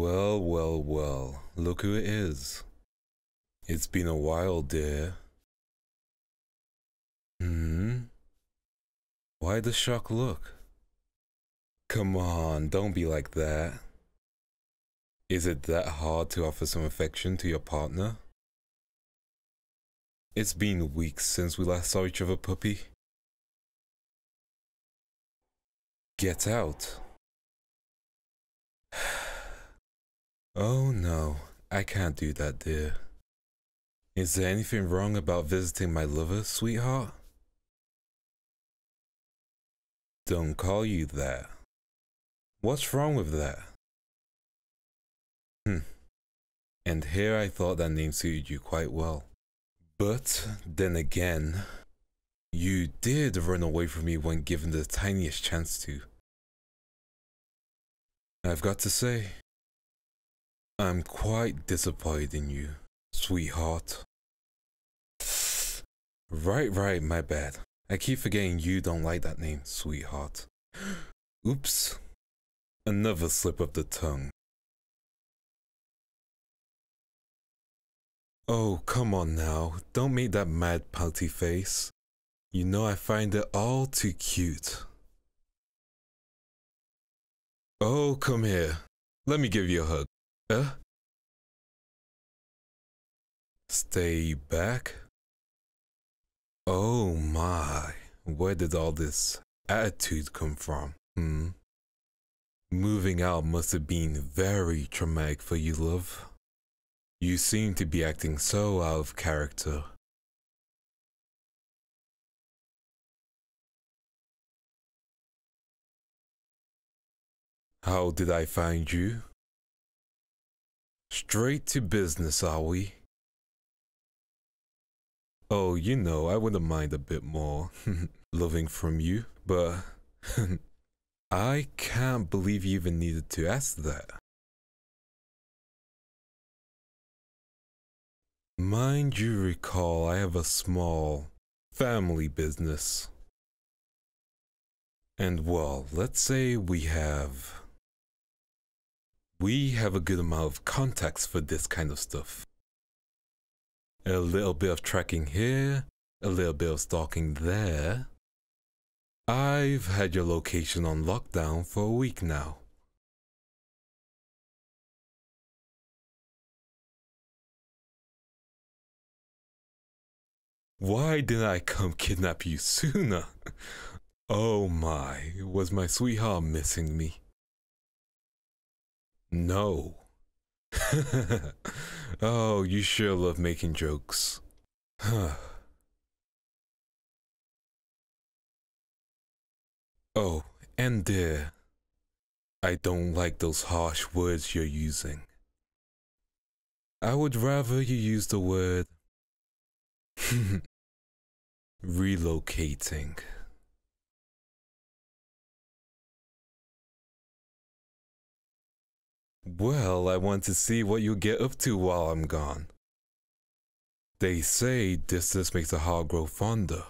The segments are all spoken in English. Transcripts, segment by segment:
Well, well, well, look who it is. It's been a while, dear. Why the shocked look? Come on, don't be like that. Is it that hard to offer some affection to your partner? It's been weeks since we last saw each other, puppy. Get out. Oh no, I can't do that, dear. Is there anything wrong about visiting my lover, sweetheart? Don't call you that. What's wrong with that? And here I thought that name suited you quite well. But then again, you did run away from me when given the tiniest chance to. I've got to say, I'm quite disappointed in you, sweetheart. Right, my bad. I keep forgetting you don't like that name, sweetheart. Oops. Another slip of the tongue. Oh, come on now. Don't make that mad pouty face. You know I find it all too cute. Oh, come here. Let me give you a hug. Stay back? Oh my, where did all this attitude come from? Moving out must have been very traumatic for you, love. You seem to be acting so out of character. How did I find you? Straight to business, are we? Oh, you know, I wouldn't mind a bit more loving from you, but I can't believe you even needed to ask that. Mind you recall, I have a small family business. And well, let's say we have a good amount of contacts for this kind of stuff. A little bit of tracking here, a little bit of stalking there. I've had your location on lockdown for a week now. Why didn't I come kidnap you sooner? Oh my, was my sweetheart missing me? No. Oh, you sure love making jokes. Oh, and dear, I don't like those harsh words you're using. I would rather you use the word relocating. Well, I want to see what you get up to while I'm gone. They say distance makes a heart grow fonder.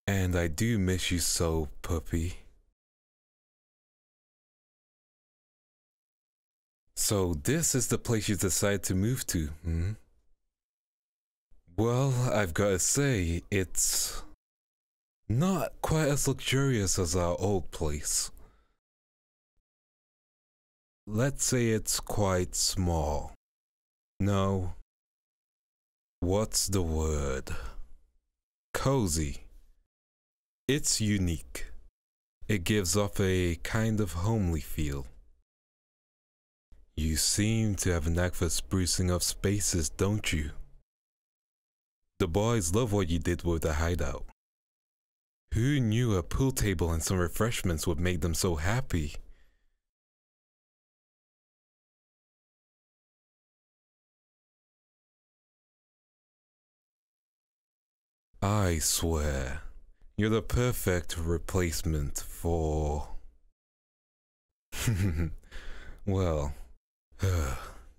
And I do miss you so, puppy. So this is the place you decided to move to, Well, I've gotta say, it's not quite as luxurious as our old place. Let's say it's quite small. No. What's the word? Cozy. It's unique. It gives off a kind of homely feel. You seem to have a knack for sprucing up spaces, don't you? The boys love what you did with the hideout. Who knew a pool table and some refreshments would make them so happy? I swear, you're the perfect replacement for... Well,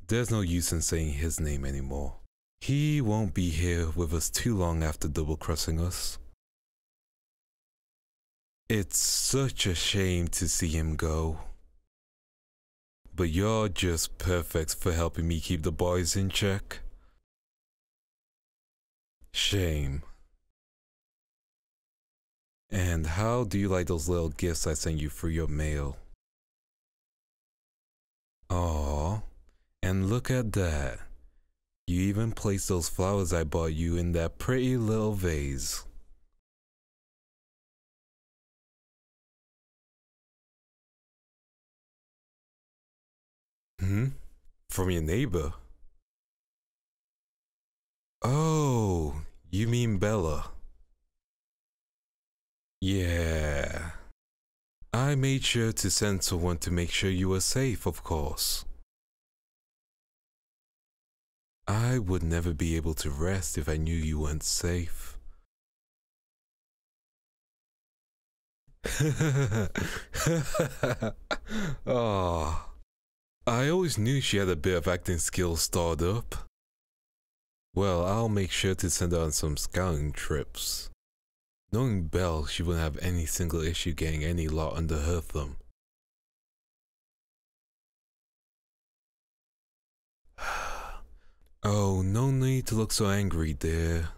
there's no use in saying his name anymore. He won't be here with us too long after double-crossing us. It's such a shame to see him go. but you're just perfect for helping me keep the boys in check. Shame. And how do you like those little gifts I sent you through your mail? Aww, and look at that. You even placed those flowers I bought you in that pretty little vase. From your neighbor? Oh, you mean Bella. Yeah. I made sure to send someone to make sure you were safe, of course. I would never be able to rest if I knew you weren't safe. Oh, I always knew she had a bit of acting skills stored up. Well, I'll make sure to send her on some scouting trips. Knowing Belle, she wouldn't have any single issue getting any lot under her thumb. Oh, no need to look so angry, dear.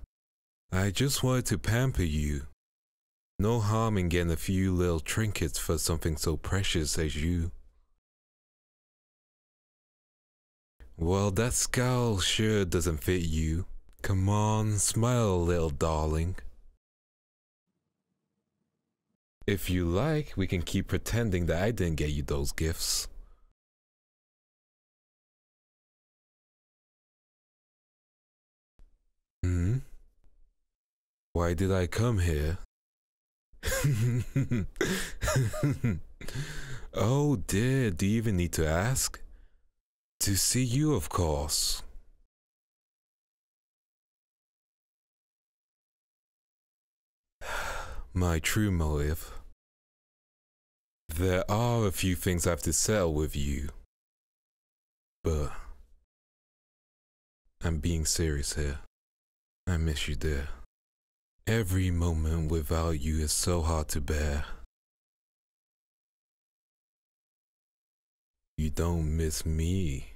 I just wanted to pamper you. No harm in getting a few little trinkets for something so precious as you. Well, that scowl sure doesn't fit you. Come on, smile, little darling. If you like, we can keep pretending that I didn't get you those gifts. Why did I come here? Oh dear, do you even need to ask? To see you, of course. My true motive. There are a few things I have to settle with you. But I'm being serious here. I miss you, dear. Every moment without you is so hard to bear. You don't miss me.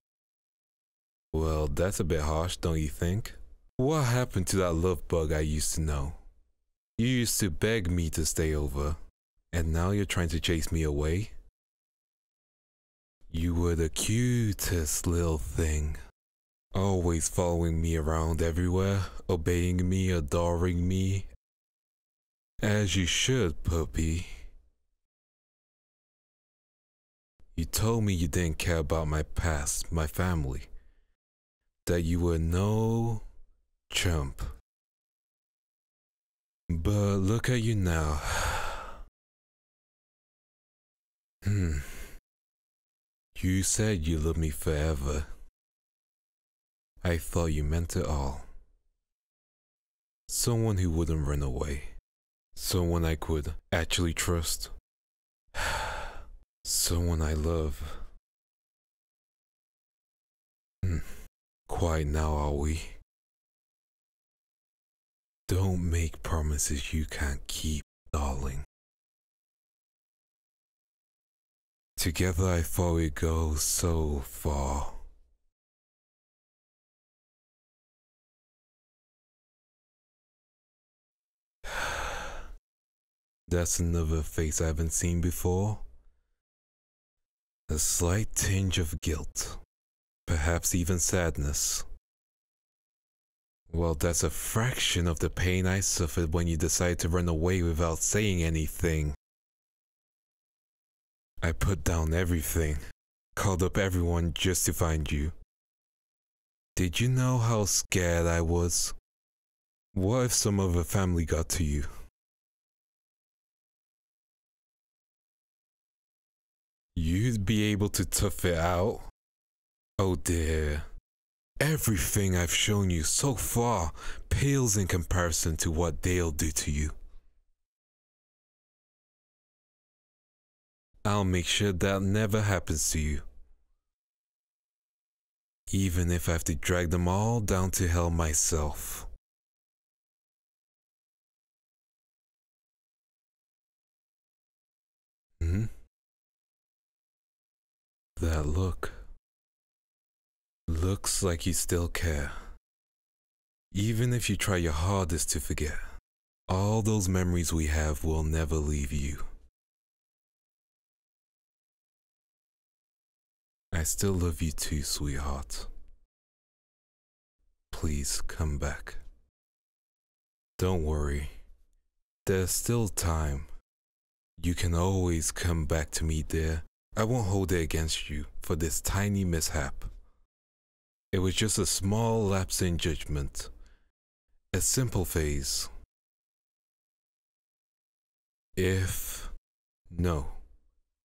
Well, that's a bit harsh, don't you think? What happened to that love bug I used to know? You used to beg me to stay over, and now you're trying to chase me away? You were the cutest little thing. Always following me around everywhere, obeying me, adoring me. As you should, puppy. You told me you didn't care about my past, my family. That you were no chump. But look at you now. You said you loved me forever. I thought you meant it all. Someone who wouldn't run away. Someone I could actually trust. Someone I love. Quiet now, are we? Don't make promises you can't keep, darling. Together I thought we'd go so far. That's another face I haven't seen before. A slight tinge of guilt. Perhaps even sadness. Well, that's a fraction of the pain I suffered when you decided to run away without saying anything. I put down everything, called up everyone just to find you. Did you know how scared I was? What if some other family got to you? You'd be able to tough it out? Oh dear. Everything I've shown you so far pales in comparison to what they'll do to you. I'll make sure that never happens to you. Even if I have to drag them all down to hell myself. That look. Looks like you still care. Even if you try your hardest to forget, all those memories we have will never leave you. I still love you too, sweetheart. Please come back. Don't worry. There's still time. You can always come back to me, dear. I won't hold it against you for this tiny mishap. It was just a small lapse in judgment. A simple phase.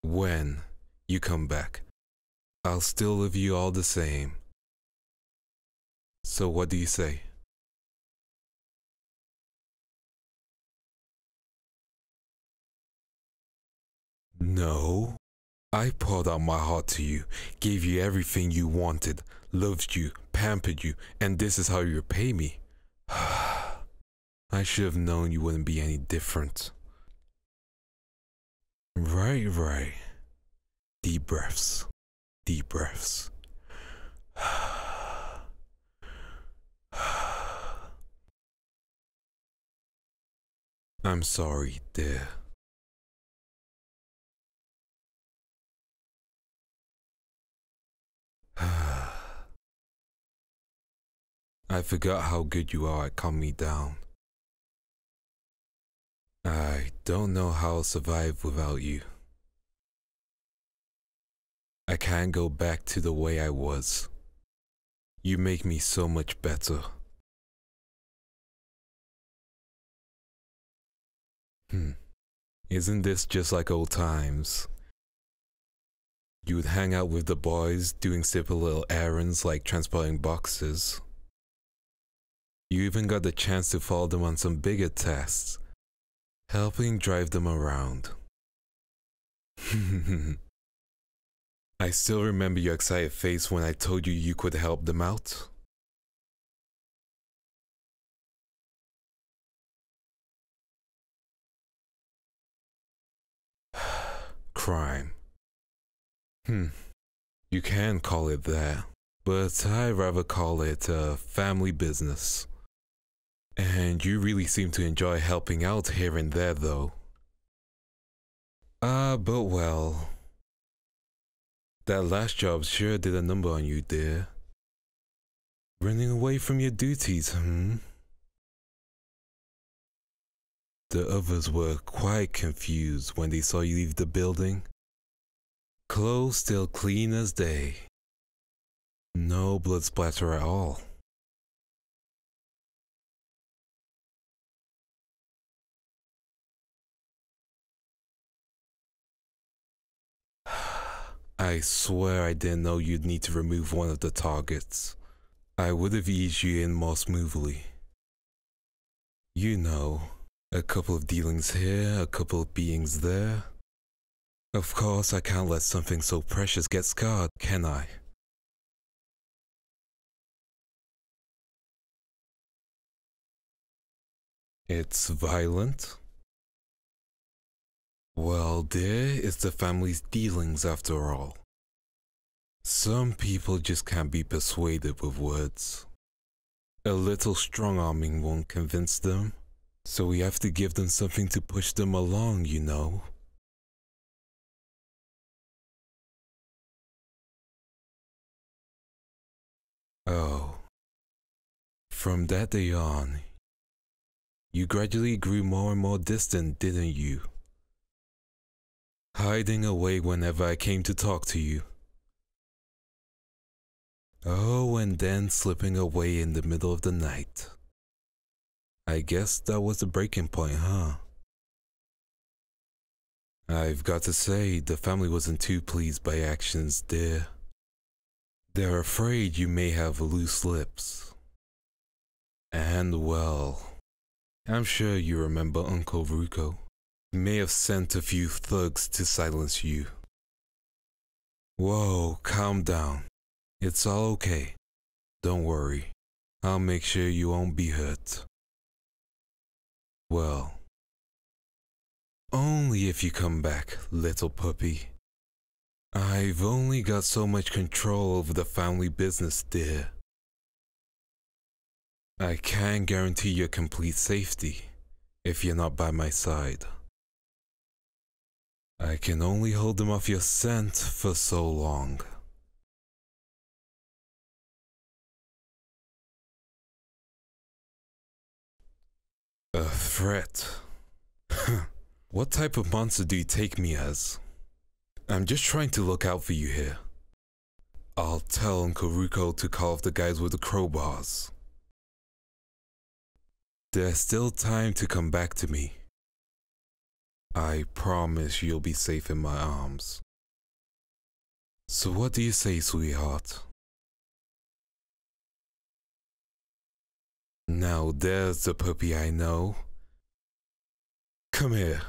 When you come back, I'll still love you all the same. So what do you say? No. I poured out my heart to you, gave you everything you wanted, loved you, pampered you, and this is how you repay me. I should have known you wouldn't be any different. Right. Deep breaths. Deep breaths. I'm sorry, dear. I forgot how good you are at calming me down. I don't know how I'll survive without you. I can't go back to the way I was. You make me so much better. Isn't this just like old times? You would hang out with the boys, doing simple little errands like transporting boxes. You even got the chance to follow them on some bigger tasks, helping drive them around. I still remember your excited face when I told you you could help them out. Crime. You can call it that, but I'd rather call it a family business. And you really seem to enjoy helping out here and there though. But well, that last job sure did a number on you, dear. Running away from your duties, The others were quite confused when they saw you leave the building. Clothes still clean as day. No blood splatter at all. I swear I didn't know you'd need to remove one of the targets. I would have eased you in more smoothly. You know, a couple of dealings here, a couple of beings there. Of course, I can't let something so precious get scarred, can I? It's violent? Well, dear, it's the family's dealings after all. Some people just can't be persuaded with words. A little strong-arming won't convince them, so we have to give them something to push them along, you know. Oh. From that day on, you gradually grew more and more distant, didn't you? Hiding away whenever I came to talk to you. Oh, and then slipping away in the middle of the night. I guess that was the breaking point, huh? I've got to say, the family wasn't too pleased by your actions, dear. They're afraid you may have loose lips. And well, I'm sure you remember Uncle Ruko. He may have sent a few thugs to silence you. Whoa, calm down. It's all okay. Don't worry. I'll make sure you won't be hurt. Well, only if you come back, little puppy. I've only got so much control over the family business, dear. I can't guarantee your complete safety if you're not by my side. I can only hold them off your scent for so long. A threat? What type of monster do you take me as? I'm just trying to look out for you here. I'll tell Uncle Ruko to call off the guys with the crowbars. There's still time to come back to me. I promise you'll be safe in my arms. So what do you say, sweetheart? Now there's the puppy I know. Come here.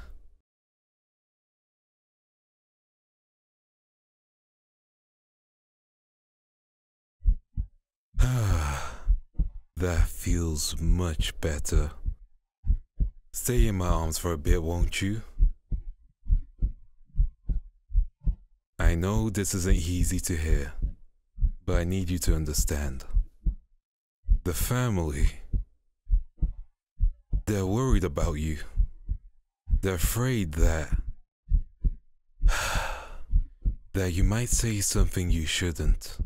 That feels much better. Stay in my arms for a bit, won't you? I know this isn't easy to hear, but I need you to understand. The family, they're worried about you. They're afraid that you might say something you shouldn't.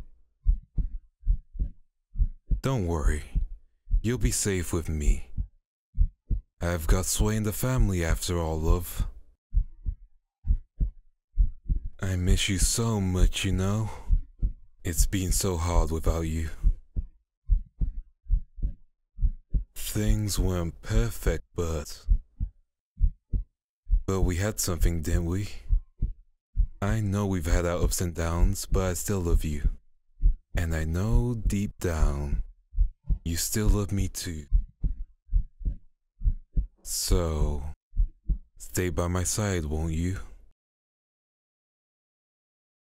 Don't worry, you'll be safe with me. I've got sway in the family after all, love. I miss you so much, you know? It's been so hard without you. Things weren't perfect, but we had something, didn't we? I know we've had our ups and downs, but I still love you. And I know deep down, you still love me too. So, stay by my side, won't you?